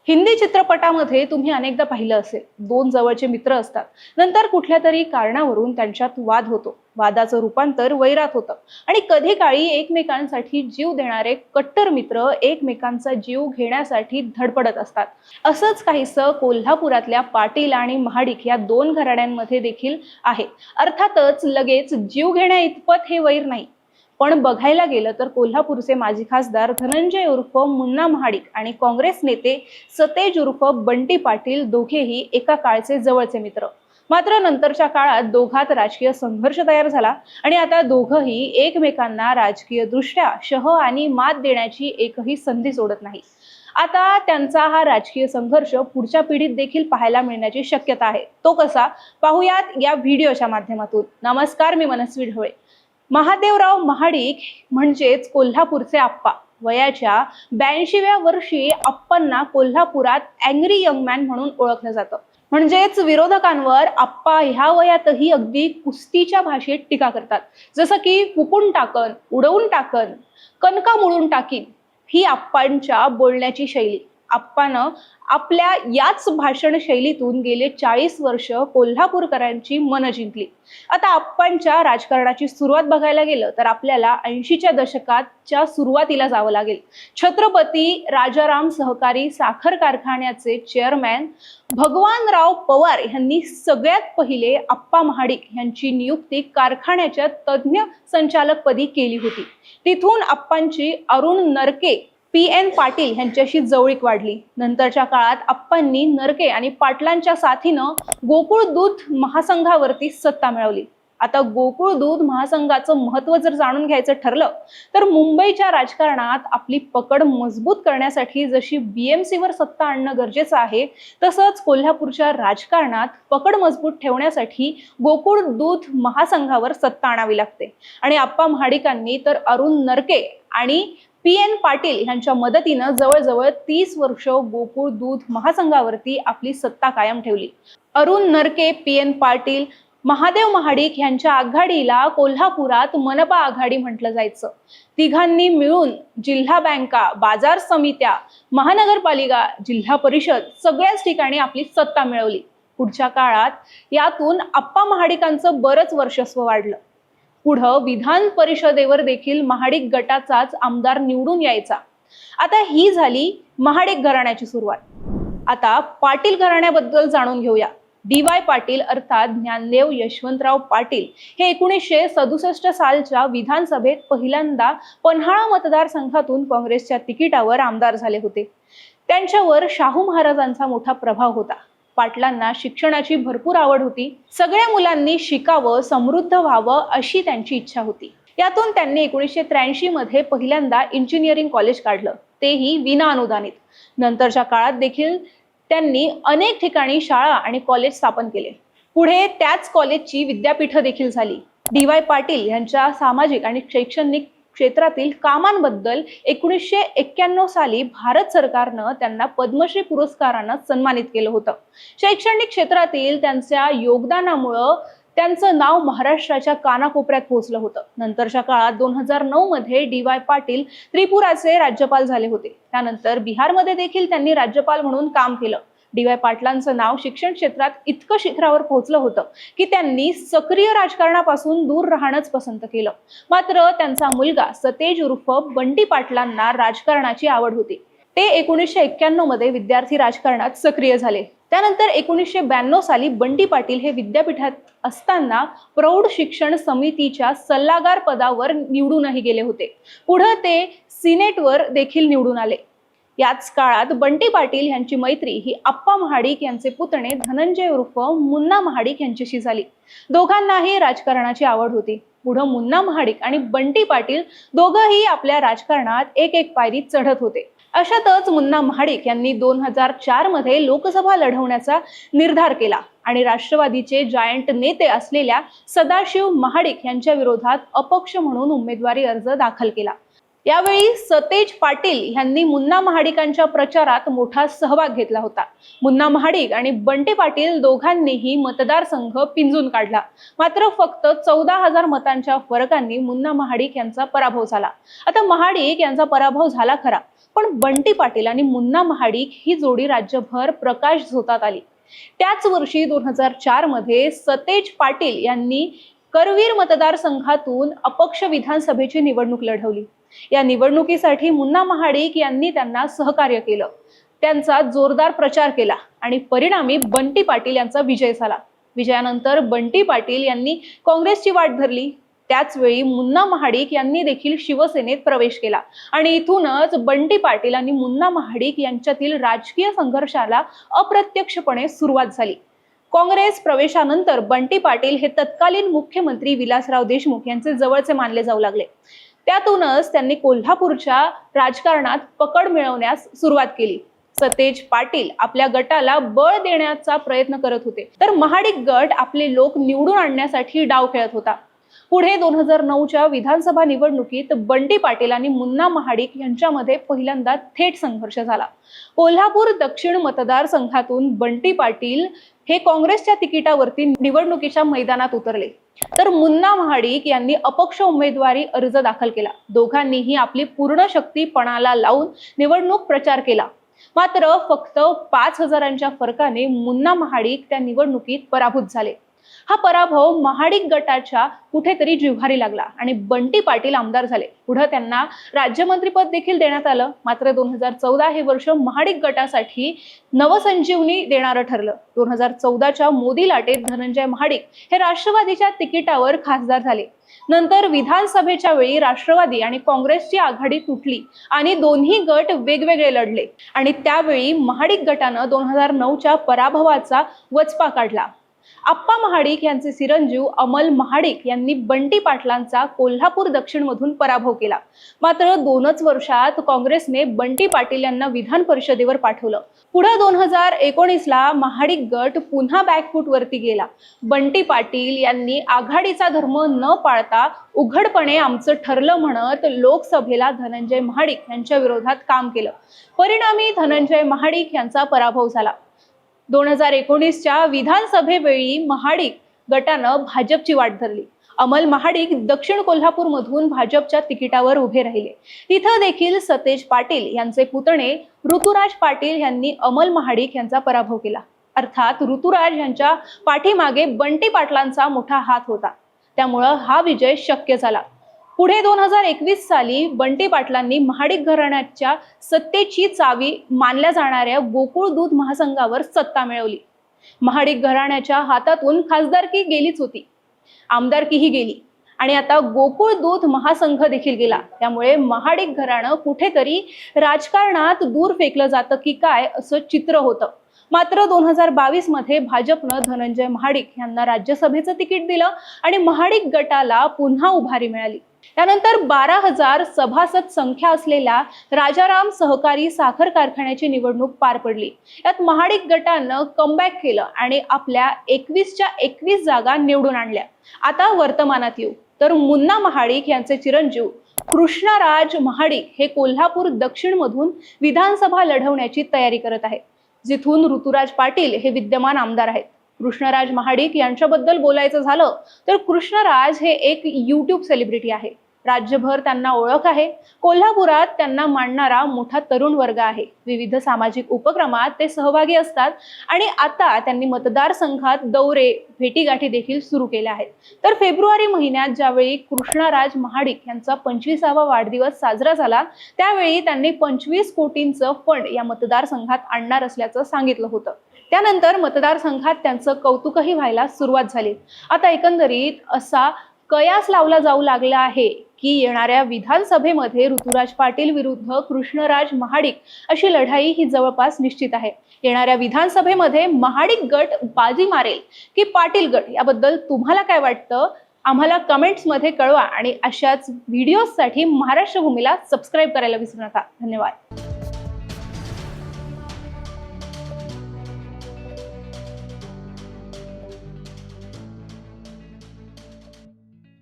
हिंदी चित्रपटामध्ये तुम्ही अनेकदा पाहिलं असेल, दोन जवळचे मित्र असतात. नंतर कुठल्या तरी कारणावरून त्यांच्यात वाद होतो. वादाचं रूपांतर वैरात होतं आणि कधी काळी एकमेकांसाठी जीव देणारे कट्टर मित्र एकमेकांचा जीव घेण्यासाठी धडपडत असतात. असंच काहीसं कोल्हापुरातल्या पाटील आणि महाडिक या दोन घराण्यांमध्ये देखील आहे. अर्थातच लगेच जीव घेण्या इतपत हे वैर नाही. पण बघायला गेलं तर कोल्हापूरचे माजी खासदार धनंजय उर्फ मुन्ना महाडिक आणि काँग्रेस नेते सतेज उर्फ बंटी पाटील दोघेही एका काळचे जवळचे मित्र. मात्र नंतरच्या काळात दोघात राजकीय संघर्ष तयार झाला आणि आता दोघंही एकमेकांना राजकीय दृष्ट्या शह आणि मात देण्याची एकही संधी सोडत नाही. आता त्यांचा हा राजकीय संघर्ष पुढच्या पिढीत देखील पाहायला मिळण्याची शक्यता आहे. तो कसा पाहूयात या व्हिडिओच्या माध्यमातून. नमस्कार, मी मनस्वी ढवळे. महादेवराव महाडिक म्हणजेच कोल्हापूरचे आप्पा. वयाच्या 82व्या वर्षी आप्पांना कोल्हापुरात अँग्री यंग मॅन म्हणून ओळखलं जातं. म्हणजेच विरोधकांवर आप्पा ह्या वयातही अगदी कुस्तीच्या भाषेत टीका करतात. जसं की फुकून टाकन, उडवून टाकन, कणका मुळून टाकीन, ही आप्पांच्या बोलण्याची शैली. आप्पानं आपल्या याच भाषण शैलीतून गेले 40 वर्ष कोल्हापूरकरांची मनं जिंकली. आता आप्पांच्या राजकारणाची सुरुवात बघायला गेलं तर आपल्याला 80च्या दशकाच्या सुरुवातीला जावं लागेल. छत्रपती राजाराम सहकारी साखर कारखान्याचे चेअरमॅन भगवानराव पवार यांनी सगळ्यात पहिले आप्पा महाडिक यांची नियुक्ती कारखान्याच्या तज्ज्ञ संचालकपदी केली होती. तिथून आप्पांची अरुण नरके, PN पाटील यांच्याशी जवळीक वाढली. नंतरच्या काळात आप्पांनी नरके आणि पाटलांच्या साथीनं गोकुळ दूध महासंघावरती सत्ता मिळवली. आता गोकुळ दूध महासंघाचं महत्त्व जर जाणून घ्यायचं ठरलं तर मुंबईच्या राजकारणात आपली पकड मजबूत करण्यासाठी जशी BMC वर सत्ता आणणं गरजेचं आहे, तसंच कोल्हापूरच्या राजकारणात पकड मजबूत ठेवण्यासाठी गोकुळ दूध महासंघावर सत्ता आणावी लागते. आणि आप्पा महाडिकांनी तर अरुण नरके आणि PN पाटील यांच्या मदतीनं जवळजवळ 30 वर्ष गोकुळ दूध महासंघावरती आपली सत्ता कायम ठेवली. अरुण नरके, PN पाटील, महादेव महाडिक यांच्या आघाडीला कोल्हापुरात मनपा आघाडी म्हटलं जायचं. तिघांनी मिळून जिल्हा बँका, बाजार समित्या, महानगरपालिका, जिल्हा परिषद सगळ्याच ठिकाणी आपली सत्ता मिळवली. पुढच्या काळात यातून आप्पा महाडिकांचं बरंच वर्चस्व वाढलं. पुढं विधान परिषदेवर देखील महाडिक गटाचाच आमदार निवडून यायचा. आता ही झाली महाडिक घराण्याची सुरुवात. आता पाटील घराण्याबद्दल जाणून घेऊया. DY पाटील अर्थात ज्ञानदेव यशवंतराव पाटील हे 1967 सालच्या विधानसभेत पहिल्यांदा पन्हाळा मतदारसंघातून काँग्रेसच्या तिकिटावर आमदार झाले होते. त्यांच्यावर शाहू महाराजांचा मोठा प्रभाव होता. पाटलांना शिक्षणाची भरपूर आवड होती. सगळ्या मुलांनी शिकावं, समृद्ध व्हावं अशी त्यांची इच्छा होती. यातून त्यांनी 1983 मध्ये पहिल्यांदा इंजिनिअरिंग कॉलेज काढलं, तेही विना अनुदानित. नंतरच्या काळात देखील त्यांनी अनेक ठिकाणी शाळा आणि कॉलेज स्थापन केले. पुढे त्याच कॉलेजची विद्यापीठं देखील झाली. DY पाटील यांच्या सामाजिक आणि शैक्षणिक क्षेत्रातील कामांबद्दल 1991 साली भारत सरकारनं त्यांना पद्मश्री पुरस्कारानं सन्मानित केलं होतं. शैक्षणिक क्षेत्रातील त्यांच्या योगदानामुळं त्यांचं नाव महाराष्ट्राच्या कानाकोपऱ्यात पोहोचलं होतं. नंतरच्या काळात 2009 मध्ये DY पाटील त्रिपुराचे राज्यपाल झाले होते. त्यानंतर बिहारमध्ये देखील त्यांनी राज्यपाल म्हणून काम केलं. DY पाटलांचं नाव शिक्षण क्षेत्रात इतकं शिखरावर पोहोचलं होतं की त्यांनी सक्रिय राजकारणापासून दूर राहणंच पसंत केलं. मात्र त्यांचा मुलगा सतेज उर्फ बंटी पाटलांना राजकारणाची आवड होती. ते 1991 मध्ये विद्यार्थी राजकारणात सक्रिय झाले. त्यानंतर 1992 साली बंटी पाटील हे विद्यापीठात असताना प्रौढ शिक्षण समितीच्या सल्लागार पदावर निवडूनही गेले होते. पुढे ते सिनेटवर देखील निवडून आले. याच काळात बंटी पाटील यांची मैत्री ही आप्पा महाडिक यांचे पुतणे धनंजय उर्फ मुन्ना महाडिक यांच्याशी झाली. दोघांनाही राजकारणाची आवड होती. पुढे मुन्ना महाडिक आणि बंटी पाटील दोघंही आपल्या राजकारणात एक एक पायरी चढत होते. अशातच मुन्ना महाडिक यांनी 2004 मध्ये लोकसभा लढवण्याचा निर्धार केला आणि राष्ट्रवादीचे जायंट नेते असलेल्या सदाशिव महाडिक यांच्या विरोधात अपक्ष म्हणून उमेदवारी अर्ज दाखल केला. यावेळी सतेज पाटील यांनी मुन्ना महाडिकांच्या प्रचारात मोठा सहभाग घेतला होता। मुन्ना महाडिक आणि बंटी पाटील दोघांनीही मतदारसंघ पिंजून काढला, मात्र फक्त 14,000 मतांच्या फरकाने मुन्ना महाडिक यांचा पराभव झाला। आता महाडिक यांचा पराभव झाला खरा, पण बंटी पाटील आणि मुन्ना महाडिक ही जोडी राज्यभर प्रकाश झोतात आली। त्याच वर्षी 2004 मध्ये सतेज पाटील यांनी करवीर मतदारसंघातून अपक्ष विधानसभेची निवडणूक लढवली। या निवडणुकीसाठी मुन्ना महाडिक यांनी त्यांना सहकार्य केलं, त्यांचा जोरदार प्रचार केला आणि परिणामी बंटी पाटील यांचा विजय झाला। विजयानंतर बंटी पाटील यांनी काँग्रेसची वाट धरली। त्याच वेळी मुन्ना महाडिक यांनी देखील शिवसेनेत प्रवेश केला आणि इथूनच बंटी पाटील आणि मुन्ना महाडिक यांच्यातील राजकीय संघर्षाला अप्रत्यक्षपणे सुरुवात झाली। काँग्रेस प्रवेशानंतर बंटी पाटील हे तत्कालीन मुख्यमंत्री विलासराव देशमुख यांचे जवळचे मानले जाऊ लागले। त्यातूनच त्यांनी कोल्हापूरच्या राजकारणात पकड मिळवण्यास सुरुवात केली। सतेज पाटील आपल्या गटाला बळ देण्याचा प्रयत्न करत होते, तर महाडिक गट आपले लोक निवडून आणण्यासाठी डाव खेळत होता। पुढे 2009च्या विधानसभा निवडणुकीत बंटी पाटील आणि मुन्ना महाडिक यांच्यामध्ये पहिल्यांदा थेट संघर्ष झाला। कोल्हापूर दक्षिण मतदारसंघातून बंटी पाटील हे काँग्रेसच्या तिकिटावरती निवडणुकीच्या मैदानात उतरले, तर मुन्ना महाडिक यांनी अपक्ष उमेदवारी अर्ज दाखल केला। दोघांनीही आपली पूर्ण शक्ती पणाला लावून निवडणूक प्रचार केला, मात्र फक्त 5,000च्या फरकाने मुन्ना महाडिक त्या निवडणुकीत पराभूत झाले। हा पराभव महाडिक गटाच्या कुठेतरी जिव्हारी लागला आणि बंटी पाटील आमदार झाले। पुढे त्यांना राज्यमंत्रीपद देखील देण्यात आलं, मात्र 2014 हे वर्ष महाडिक गटासाठी नवसंजीवनी देणारं ठरलं। 2014च्या मोदी लाटेत धनंजय महाडिक हे राष्ट्रवादीच्या तिकिटावर खासदार झाले। नंतर विधानसभेच्या वेळी राष्ट्रवादी आणि काँग्रेसची आघाडी तुटली आणि दोन्ही गट वेगवेगळे लढले आणि त्यावेळी महाडिक गटानं 2009च्या पराभवाचा वचपा काढला। आप्पा महाडिक यांचे चिरंजीव अमल महाडिक यांनी बंटी पाटलांचा कोल्हापूर दक्षिण मधून पराभव केला, मात्र 2च वर्षात काँग्रेसने बंटी पाटील यांना विधान परिषदेवर पाठवलं। पुढे 2019ला महाडिक गट पुन्हा बॅकफूट वरती गेला। बंटी पाटील यांनी आघाडीचा धर्म न पाळता उघडपणे आमचं ठरलं म्हणत लोकसभेला धनंजय महाडिक यांच्या विरोधात काम केलं। परिणामी धनंजय महाडिक यांचा पराभव झाला। 2019च्या विधानसभेवेळी महाडिक गटानं भाजपची वाट धरली। अमल महाडिक दक्षिण कोल्हापूर मधून भाजपच्या तिकिटावर उभे राहिले। तिथं देखील सतेज पाटील यांचे पुतणे ऋतुराज पाटील यांनी अमल महाडिक यांचा पराभव केला। अर्थात ऋतुराज यांच्या पाठीमागे बंटी पाटलांचा मोठा हात होता, त्यामुळे हा विजय शक्य झाला। पुढे 2021 साली बंटी पाटलांनी महाडिक घराण्याच्या सत्तेची चावी मानल्या जाणाऱ्या गोकुळ दूध महासंघावर सत्ता मिळवली। महाडिक घराण्याच्या हातातून खासदारकी गेलीच होती, आमदारकीही गेली आणि आता गोकुळ दूध महासंघ देखील गेला। त्यामुळे महाडिक घराणं कुठेतरी राजकारणात दूर फेकलं जातं की काय असं चित्र होतं। मात्र 2022 मध्ये भाजपनं धनंजय महाडिक यांना राज्यसभेचं तिकीट दिलं आणि महाडिक गटाला पुन्हा उभारी मिळाली। त्यानंतर 12,000 सभासद संख्या असलेल्या राजाराम सहकारी साखर कारखान्याची निवडणूक पार पडली। यात महाडिक गटानं कमबॅक केलं आणि आपल्या 21च्या 21 जागा निवडून आणल्या। आता वर्तमानात येऊ तर मुन्ना महाडिक यांचे चिरंजीव कृष्णराज महाडिक हे कोल्हापूर दक्षिण मधून विधानसभा लढवण्याची तयारी करत आहेत, जिथून ऋतुराज पाटील हे विद्यमान आमदार आहेत। कृष्णराज महाडिक यांच्याबद्दल बोलायचं झालं तर कृष्णराज हे एक YouTube सेलिब्रिटी आहे। राज्यभर त्यांना ओळख आहे। कोल्हापुरात त्यांना मानणारा मोठा तरुण वर्ग आहे। विविध सामाजिक उपक्रमात ते सहभागी असतात आणि आता त्यांनी मतदारसंघात दौरे भेटीगाठी देखील सुरू केल्या आहेत। तर फेब्रुवारी महिन्यात ज्यावेळी कृष्णराज महाडिक यांचा 25वा वाढदिवस साजरा झाला, त्यावेळी त्यांनी 25 कोटींचं फंड या मतदारसंघात आणणार असल्याचं सांगितलं होतं। त्यानंतर मतदारसंघात त्यांचं कौतुकही व्हायला सुरुवात झाली। आता एकंदरीत असा कयास लावला जाऊ लागला आहे की येणाऱ्या विधानसभेमध्ये ऋतुराज पाटील विरुद्ध कृष्णराज महाडिक अशी लढाई ही जवळपास निश्चित आहे। येणाऱ्या विधानसभेमध्ये महाडिक गट बाजी मारेल की पाटील गट, याबद्दल तुम्हाला काय वाटतं आम्हाला कमेंट्समध्ये कळवा आणि अशाच व्हिडिओजसाठी महाराष्ट्र भूमीला सबस्क्राईब करायला विसरू नका। धन्यवाद।